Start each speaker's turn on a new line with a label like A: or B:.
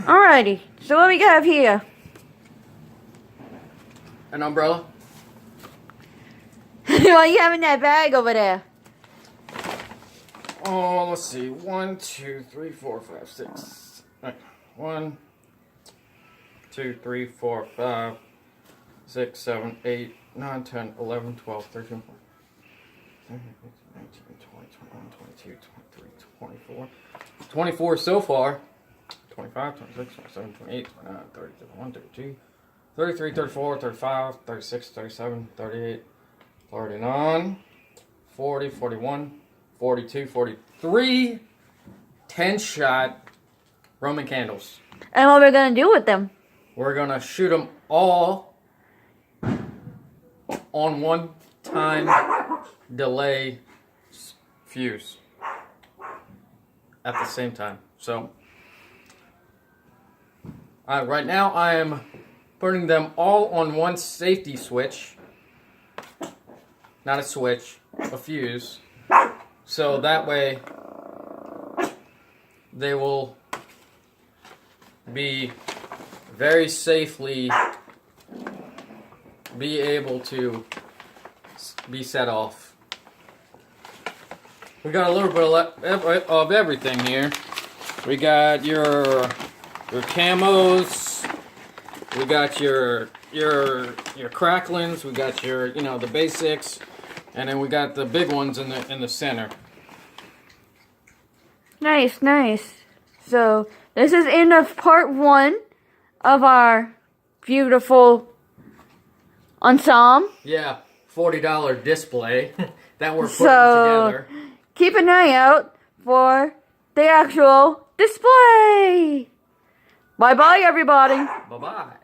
A: Alrighty, so what we have here?
B: An umbrella.
A: What you have in that bag over there?
B: Oh, let's see. 1, 2, 3, 4, 5, 6. Right. 1, 2, 3, 4, 5, 6, 7, 8, 9, 10, 11, 12, 13, 14, 19, 20, 21, 22, 23, 24. 24 so far. 25, 26, 27, 28, 29, 30, 31, 32, 33, 34, 35, 36, 37, 38, 39, 40, 41, 42, 43, 10-shot Roman candles.
A: And what we're gonna do with them?
B: We're gonna shoot them all on one time delay fuse at the same time. So, right now I am putting them all on one safety switch. Not a switch, a fuse. So that way they will be very safely be able to be set off. We got a little bit of everything here. We got your camos. We got your cracklings. We got your the basics, and then we got the big ones in the center.
A: Nice, nice. So this is end of part 1 of our beautiful ensemble.
B: Yeah, $40 display that we're putting together.
A: Keep an eye out for the actual display. Bye bye, everybody.
B: Bye bye.